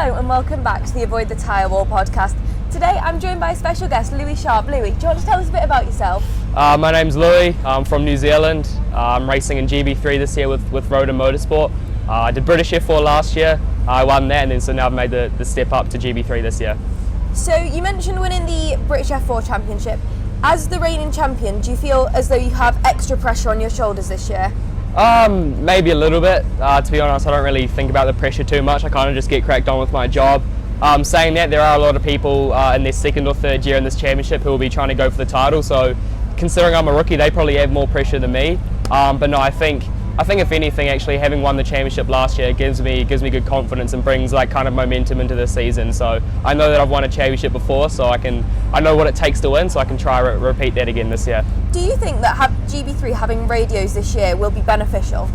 Hello and welcome back to the Avoid the Tyrewall podcast. Today I'm joined by a special guest, Louis Sharp. Louis, do you want to tell us a bit about yourself? My name's Louis, I'm from New Zealand. I'm racing in GB3 this year with Road and Motorsport. I did British F4 last year, I won that, and then so now I've made the step up to GB3 this year. So you mentioned winning the British F4 Championship. As the reigning champion, do you feel as though you have extra pressure on your shoulders this year? Maybe a little bit. To be honest, I don't really think about the pressure too much. I kind of just get cracked on with my job. Saying that, there are a lot of people in their second or third year in this championship who will be trying to go for the title, so considering I'm a rookie, they probably have more pressure than me. But no, I think if anything, actually having won the championship last year gives me good confidence and brings like kind of momentum into this season. So I know that I've won a championship before, so I know what it takes to win, so I can try repeat that again this year. Do you think that GB3 having radios this year will be beneficial?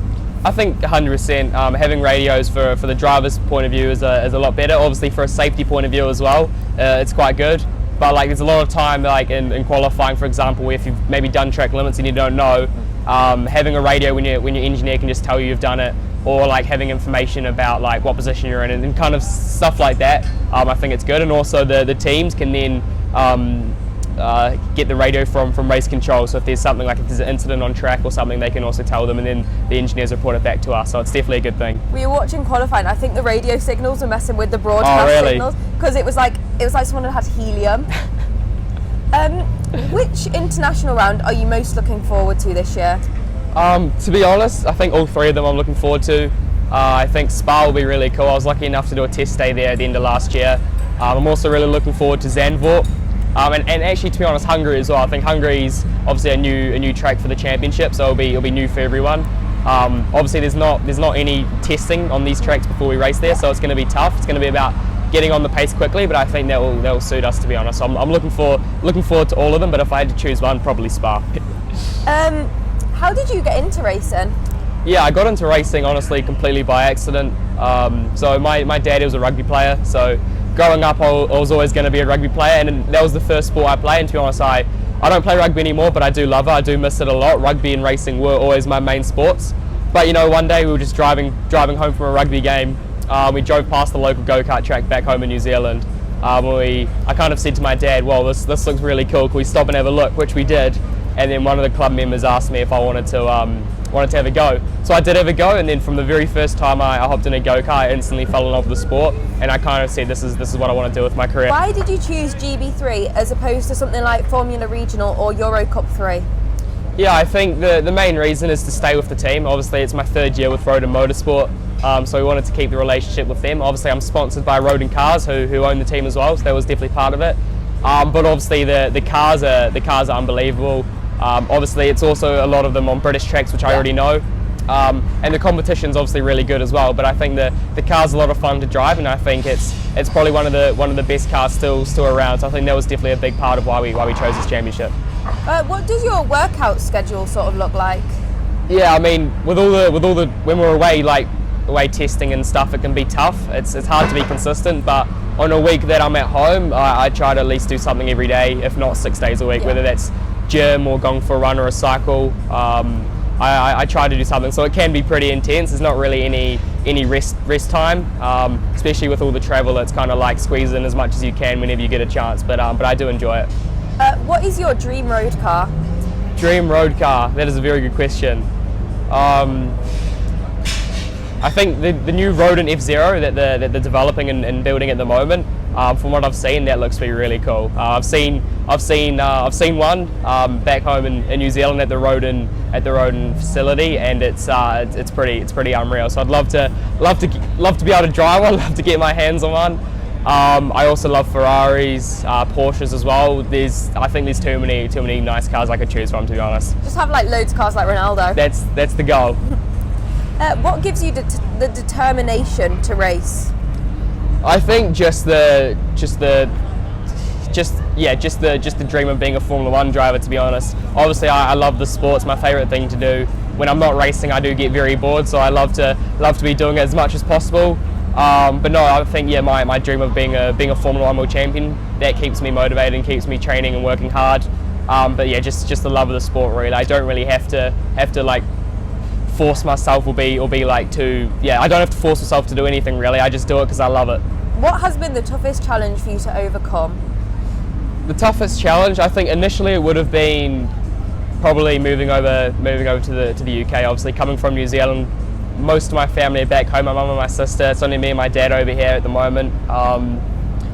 I think 100%. Having radios for the driver's point of view is a lot better. Obviously for a safety point of view as well, it's quite good. But like there's a lot of time like in qualifying, for example, if you've maybe done track limits and you don't know, having a radio when your engineer can just tell you you've done it, or like having information about like what position you're in and kind of stuff like that, I think it's good. And also the teams can then get the radio from race control, so if there's something like if there's an incident on track or something, they can also tell them and then the engineers report it back to us, so it's definitely a good thing. We were watching qualifying, I think the radio signals were messing with the broadcast signals, because it was like someone had helium. Which international round are you most looking forward to this year? To be honest, I think all three of them I'm looking forward to. I think Spa will be really cool. I was lucky enough to do a test day there at the end of last year. I'm also really looking forward to Zandvoort. And actually, to be honest, Hungary as well. I think Hungary's obviously a new track for the championship, so it'll be new for everyone. Obviously, there's not any testing on these tracks before we race there, so it's going to be tough. It's going to be about getting on the pace quickly, but I think that will suit us, to be honest. So I'm looking forward to all of them, but if I had to choose one, probably Spa. How did you get into racing? Yeah, I got into racing honestly completely by accident. So my dad was a rugby player, so growing up I was always going to be a rugby player, and that was the first sport I played. And to be honest, I don't play rugby anymore, but I do love it. I do miss it a lot. Rugby and racing were always my main sports. But you know, one day we were just driving home from a rugby game. We drove past the local go-kart track back home in New Zealand. I kind of said to my dad, well, this looks really cool, can we stop and have a look? Which we did. And then one of the club members asked me if I wanted to have a go. So I did have a go, and then from the very first time I hopped in a go-kart, I instantly fell in love with the sport, and I kind of said this is what I want to do with my career. Why did you choose GB3 as opposed to something like Formula Regional or Euro Cup 3? Yeah, I think the main reason is to stay with the team. Obviously it's my third year with Road and Motorsport, so we wanted to keep the relationship with them. Obviously I'm sponsored by Road and Cars who own the team as well, so that was definitely part of it. But obviously the cars are unbelievable. Obviously it's also a lot of them on British tracks, which I already know, and the competition's obviously really good as well. But I think the car's a lot of fun to drive, and I think it's probably one of the best cars still around. So I think that was definitely a big part of why we chose this championship. What does your workout schedule sort of look like? Yeah, I mean with all the when we're away testing and stuff, it can be tough. It's hard to be consistent, but on a week that I'm at home, I try to at least do something every day, if not 6 days a week, whether that's gym or going for a run or a cycle. I try to do something, so it can be pretty intense. There's not really any rest time, especially with all the travel. It's kind of like squeeze in as much as you can whenever you get a chance, but I do enjoy it. What is your dream road car? Dream road car? That is a very good question. I think the new Rodent F0 that they're developing and building at the moment, from what I've seen, that looks to be really cool. I've seen one back home in New Zealand at the Rodent facility, and it's pretty unreal. So I'd love to be able to drive one, love to get my hands on one. I also love Ferraris, Porsches as well. I think there's too many nice cars I could choose from, to be honest. Just have like loads of cars like Ronaldo. That's the goal. What gives you the determination to race? I think just the dream of being a Formula 1 driver, to be honest. Obviously I love the sport, it's my favourite thing to do. When I'm not racing I do get very bored, so I love to be doing it as much as possible. But no, I think my dream of being a Formula 1 world champion, that keeps me motivated and keeps me training and working hard. But yeah, just the love of the sport really. I don't really have to like force myself or be like I don't have to force myself to do anything really. I just do it because I love it. What has been the toughest challenge for you to overcome? The toughest challenge, I think initially it would have been probably moving over to the UK. Obviously coming from New Zealand, most of my family are back home, my mum and my sister. It's only me and my dad over here at the moment.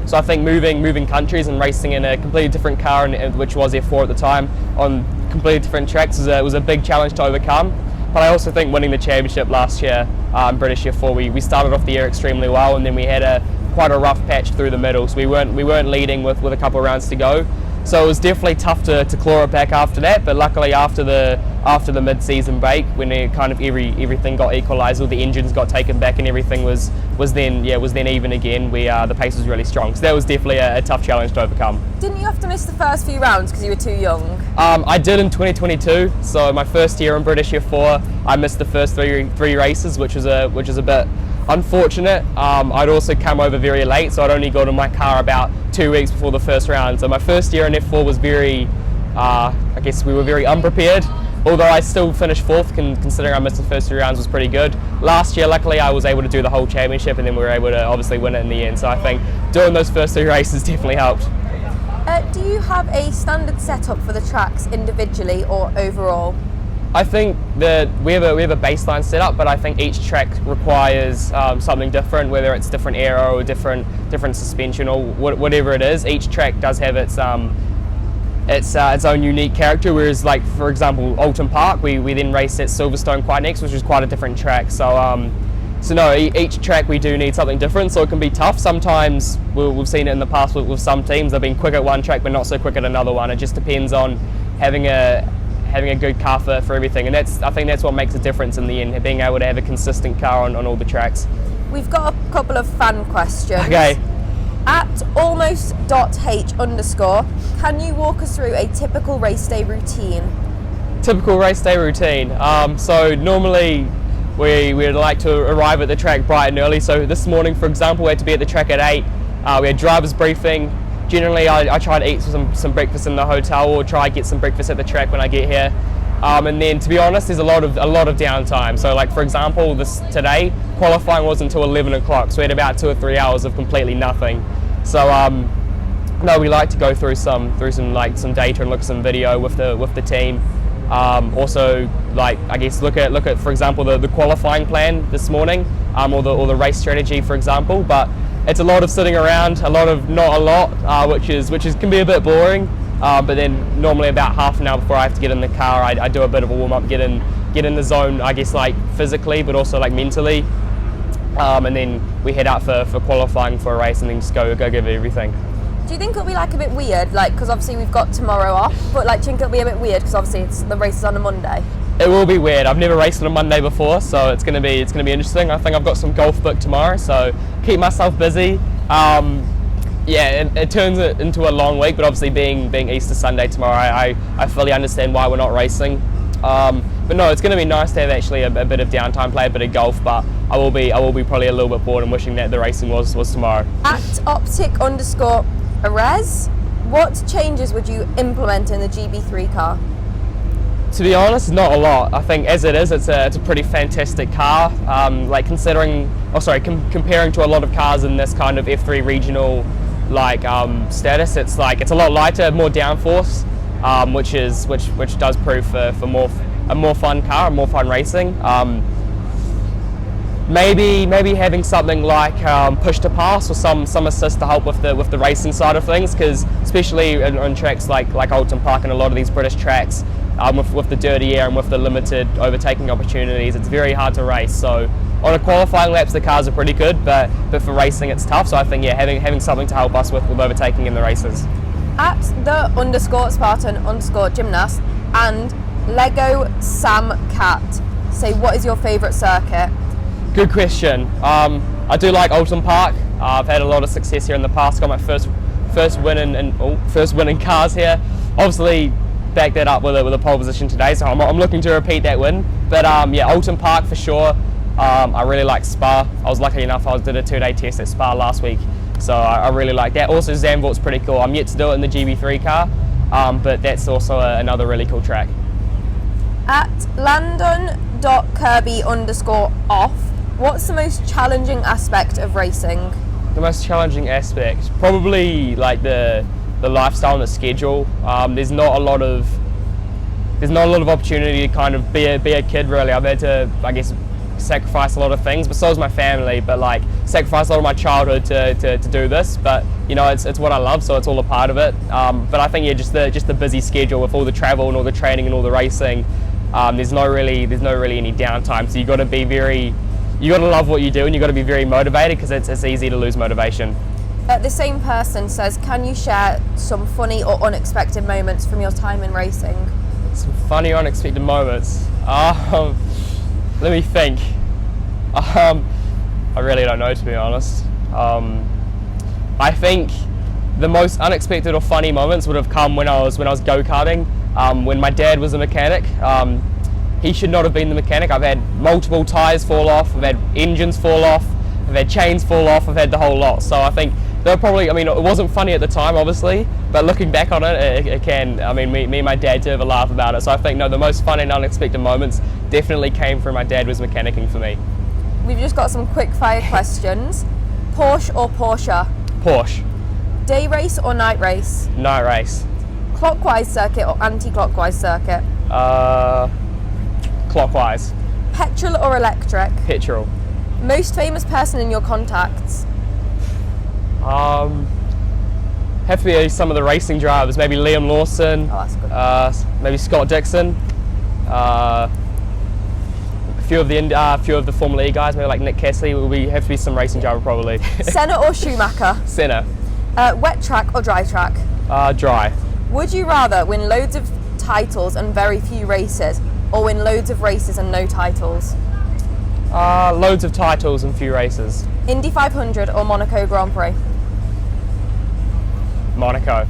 So I think moving countries and racing in a completely different car, which was F4 at the time, on completely different tracks was a big challenge to overcome. But I also think winning the championship last year in British F4, we started off the year extremely well, and then we had quite a rough patch through the middle, so we weren't leading with a couple of rounds to go. So it was definitely tough to claw it back after that. But luckily after the mid-season break, when everything got equalised, all the engines got taken back, and everything was then even again. The pace was really strong. So that was definitely a tough challenge to overcome. Didn't you have to miss the first few rounds because you were too young? I did in 2022. So my first year in British F4, I missed the first three races, which was a bit unfortunate. I'd also come over very late, so I'd only got in my car about 2 weeks before the first round. So my first year in F4 was very, I guess we were very unprepared. Although I still finished fourth, considering I missed the first 3 rounds, was pretty good. Last year, luckily, I was able to do the whole championship, and then we were able to obviously win it in the end. So I think doing those first 3 races definitely helped. Do you have a standard setup for the tracks individually or overall? I think that we have a baseline setup, but I think each track requires something different, whether it's different aero or different suspension or whatever it is. Each track does have its own unique character. Whereas, like for example, Oulton Park, we then raced at Silverstone quite next, which is quite a different track. So no, each track we do need something different, so it can be tough. Sometimes we've seen it in the past with some teams. They've been quick at one track, but not so quick at another one. It just depends on having a good car for everything, and I think that's what makes a difference in the end, being able to have a consistent car on all the tracks. We've got a couple of fan questions. Okay. At almost.h_, can you walk us through a typical race day routine? Typical race day routine. So normally we'd like to arrive at the track bright and early. So this morning, for example, we had to be at the track at 8. We had driver's briefing. Generally, I try to eat some breakfast in the hotel, or try to get some breakfast at the track when I get here. And then, to be honest, there's a lot of downtime. So, like for example, today qualifying was until 11 o'clock, so we had about 2 or 3 hours of completely nothing. So, no, we like to go through some data and look at some video with the team. Also, like I guess look at for example the qualifying plan this morning, or the race strategy, for example. But it's a lot of sitting around, not a lot, which can be a bit boring. But then normally about half an hour before I have to get in the car, I do a bit of a warm up, get in the zone, I guess, like physically, but also like mentally. And then we head out for qualifying for a race, and then just go give it everything. Do you think it'll be like a bit weird, like because obviously we've got tomorrow off, but like do you think it'll be a bit weird because obviously the race is on a Monday? It will be weird. I've never raced on a Monday before, so it's gonna be interesting. I think I've got some golf booked tomorrow, so keep myself busy. Yeah, it turns it into a long week, but obviously being Easter Sunday tomorrow, I fully understand why we're not racing. But no, it's going to be nice to have actually a bit of downtime, play a bit of golf. But I will be probably a little bit bored and wishing that the racing was tomorrow. At optic_Arez, what changes would you implement in the GB3 car? To be honest, not a lot. I think as it is, it's a pretty fantastic car. Like comparing to a lot of cars in this kind of F3 regional status, it's a lot lighter, more downforce, which does prove for a more fun car, more fun racing. Maybe having something like push to pass or some assist to help with the racing side of things, because especially on tracks like Oulton Park and a lot of these British tracks, with the dirty air and with the limited overtaking opportunities, it's very hard to race. So on a qualifying laps, the cars are pretty good, but for racing, it's tough. So I think having something to help us with overtaking in the races. At the _Spartan_gymnast and Lego Sam Cat, say what is your favourite circuit? Good question. I do like Oulton Park. I've had a lot of success here in the past. Got my first win in cars here. Obviously, back that up with a pole position today, so I'm looking to repeat that win. But yeah, Oulton Park for sure. I really like Spa. I was lucky enough, I did a 2-day test at Spa last week, so I really like that. Also, Zandvoort's pretty cool. I'm yet to do it in the GB3 car, but that's also another really cool track. At Landon.Kirby_off, what's the most challenging aspect of racing? The most challenging aspect, probably like the lifestyle and the schedule. There's not a lot of opportunity to kind of be a kid really. I've had to, I guess, sacrifice a lot of things, but so is my family, but like sacrifice a lot of my childhood to do this, but you know, it's what I love, so it's all a part of it. But I think, yeah, just the busy schedule with all the travel and all the training and all the racing, there's no really any downtime, so you got to love what you do, and you got to be very motivated, because it's easy to lose motivation. The same person says, can you share some funny or unexpected moments from your time in racing? Some funny or unexpected moments. Let me think. I really don't know, to be honest. I think the most unexpected or funny moments would have come when I was go-karting. When my dad was a mechanic. He should not have been the mechanic. I've had multiple tyres fall off. I've had engines fall off. I've had chains fall off. I've had the whole lot. So I think they're probably. I mean, it wasn't funny at the time, obviously, but looking back on it, it can. I mean, me and my dad do have a laugh about it. So I think the most fun and unexpected moments definitely came from my dad was mechanicking for me. We've just got some quick fire questions. Porsche or Porsche? Porsche. Day race or night race? Night race. Clockwise circuit or anti-clockwise circuit? Clockwise. Petrol or electric? Petrol. Most famous person in your contacts? Have to be some of the racing drivers. Maybe Liam Lawson. Oh, that's good. Maybe Scott Dixon. A few of the Formula E guys, maybe like Nick Cassidy. Have to be some racing driver probably. Senna or Schumacher? Senna. Wet track or dry track? Dry. Would you rather win loads of titles and very few races, or win loads of races and no titles? Loads of titles and few races. Indy 500 or Monaco Grand Prix? Monaco.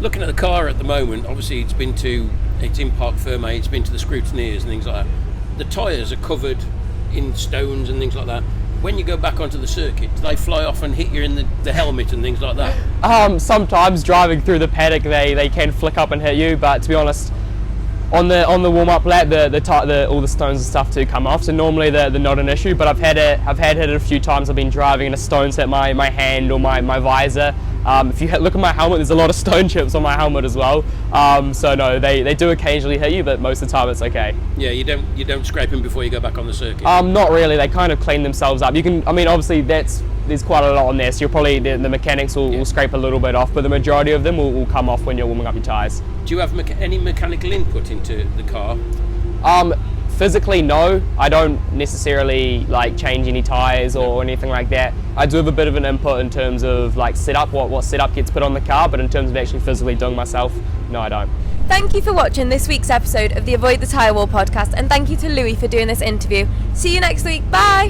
Looking at the car at the moment, obviously it's in Parc Fermé, it's been to the scrutineers and things like that. The tyres are covered in stones and things like that. When you go back onto the circuit, do they fly off and hit you in the helmet and things like that? Sometimes driving through the paddock, they can flick up and hit you, but to be honest, on the warm-up lap, all the stones and stuff do come off. So normally they're not an issue, but I've had hit it a few times. I've been driving and a stone's hit my hand or my visor. If you look at my helmet, there's a lot of stone chips on my helmet as well. So no, they do occasionally hit you, but most of the time it's okay. Yeah, you don't scrape them before you go back on the circuit. Not really. They kind of clean themselves up. You can. I mean, obviously there's quite a lot on there, so you'll probably the mechanics will scrape a little bit off, but the majority of them will come off when you're warming up your tyres. Do you have any mechanical input into the car? Physically, no. I don't necessarily like change any tyres or anything like that. I do have a bit of an input in terms of like setup, what setup gets put on the car, but in terms of actually physically doing myself, no, I don't. Thank you for watching this week's episode of the Avoid the Tyrewall podcast, and thank you to Louis for doing this interview. See you next week. Bye!